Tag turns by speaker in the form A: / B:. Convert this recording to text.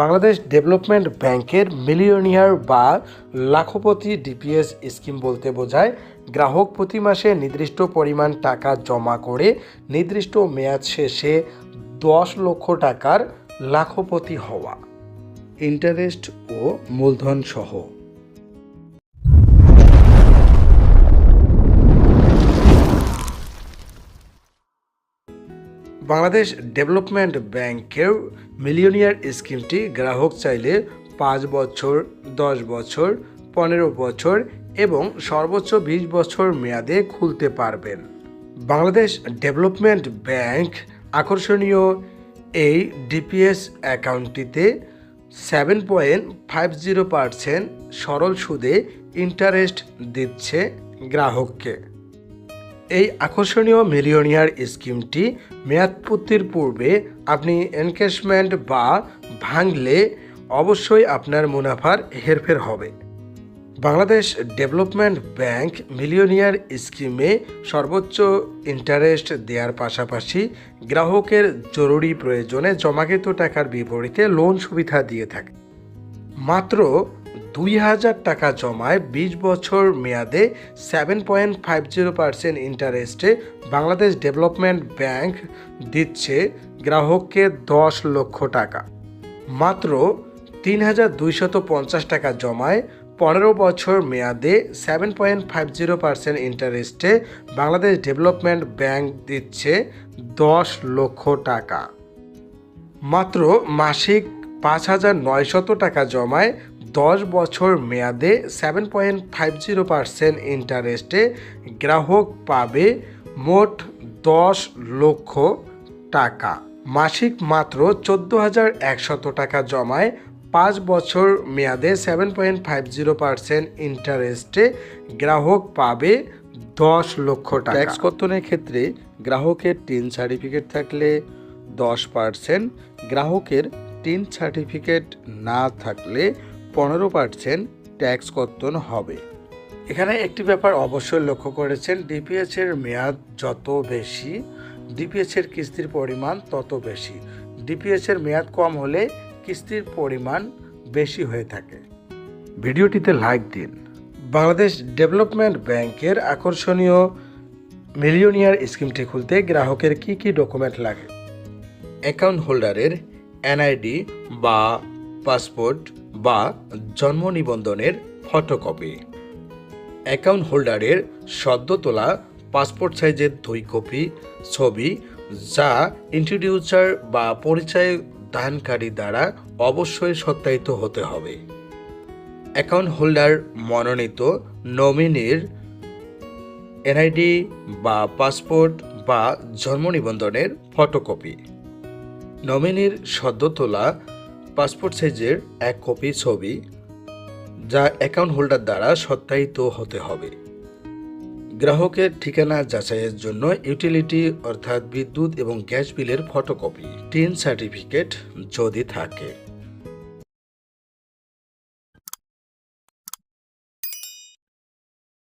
A: Bangladesh development ব্যাংকের millionaire বা lakhpati DPS scheme বলতে বোঝায় গ্রাহক প্রতি মাসে নির্দিষ্ট পরিমাণ টাকা জমা করে নির্দিষ্ট মেয়াদ শেষে 10 লক্ষ টাকার লাখপতি হওয়া, ইন্টারেস্ট ও মূলধন সহ। বাংলাদেশ ডেভেলপমেন্ট ব্যাংকের মিলিয়নিয়ার স্কিমটি গ্রাহক চাইলে 5 বছর, 10 বছর, 15 বছর এবং সর্বোচ্চ 20 বছর মেয়াদে খুলতে পারবেন। বাংলাদেশ ডেভেলপমেন্ট ব্যাংক আকর্ষণীয় এই ডিপিএস অ্যাকাউন্টটিতে 7.50% সরল সুদে ইন্টারেস্ট দিচ্ছে গ্রাহককে। এই আকর্ষণীয় মিলিয়নিয়ার স্কিমটি মেয়াদপূর্তির পূর্বে আপনি এনক্যাশমেন্ট বা ভাঙলে অবশ্যই আপনার মুনাফার হেরফের হবে। বাংলাদেশ ডেভেলপমেন্ট ব্যাংক মিলিয়নিয়ার স্কিমে সর্বোচ্চ ইন্টারেস্ট দেওয়ার পাশাপাশি গ্রাহকের জরুরি প্রয়োজনে জমাকৃত টাকার বিপরীতে লোন সুবিধা দিয়ে থাকে। মাত্র 2000 টাকা জমায় 20 বছর মেয়াদে 7.50% ইন্টারেস্টে বাংলাদেশ ডেভেলপমেন্ট ব্যাংক দিচ্ছে গ্রাহককে 10 লক্ষ টাকা। মাত্র 3250 টাকা জমায় 15 বছর মেয়াদে 7.50% ইন্টারেস্টে বাংলাদেশ ডেভেলপমেন্ট ব্যাংক দিচ্ছে 10 লক্ষ টাকা। মাত্র মাসিক 5900 টাকা জমায় 10 বছর মেয়াদে 7.50% ইন্টারেস্টে গ্রাহক পাবে মোট 10 লক্ষ টাকা। মাসিক মাত্র 14100 টাকা জমায় 5 বছর মেয়াদে 7.50% ইন্টারেস্টে গ্রাহক পাবে 10 লক্ষ টাকা। ট্যাক্স কর্তনের ক্ষেত্রে গ্রাহকের টিন সার্টিফিকেট থাকলে 10%, গ্রাহকের টিন সার্টিফিকেট না থাকলে 15% ট্যাক্স কর্তন হবে। এখানে একটি ব্যাপার অবশ্যই লক্ষ্য করেছেন, ডিপিএস এর মেয়াদ যত বেশি ডিপিএস এর কিস্তির পরিমাণ তত বেশি। ডিপিএস এর মেয়াদ কম হলে কিস্তির পরিমাণ বেশি হয়ে থাকে। ভিডিওটিতে লাইক দিন। বাংলাদেশ ডেভেলপমেন্ট ব্যাংকের আকর্ষণীয় মিলিয়নিয়ার স্কিমটি খুলতে গ্রাহকের কি কি ডকুমেন্ট লাগে? অ্যাকাউন্ট হোল্ডারের এনআইডি বা পাসপোর্ট বা জন্ম নিবন্ধনের ফটোকপি, অ্যাকাউন্ট হোল্ডারের সদ্য তোলা পাসপোর্ট সাইজের 2 কপি ছবি যা ইন্ট্রোডিউসার বা পরিচয় দানকারী দ্বারা অবশ্যই সত্যায়িত হতে হবে। অ্যাকাউন্ট হোল্ডার মনোনীত নমিনির এনআইডি বা পাসপোর্ট বা জন্ম নিবন্ধনের ফটোকপি, নমিনির সদ্য তোলা পাসপোর্ট সাইজের 1 কপি ছবি যা অ্যাকাউন্ট হোল্ডার দ্বারা সত্যায়িত হতে হবে। গ্রাহকের ঠিকানা যাচাইয়ের জন্য ইউটিলিটি অর্থাৎ বিদ্যুৎ এবং গ্যাস বিলের ফটোকপি, টিন সার্টিফিকেট যদি থাকে।